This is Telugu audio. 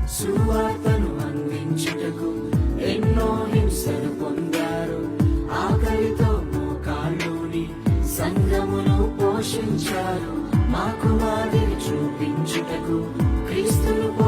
సువార్తను అందించుటకు ఎన్నో హింసలు పొందారు. ఆకలితో మోకాళ్ళూని సంఘమును పోషించారు. మాకు మాదిరి చూపించుటకు క్రీస్తును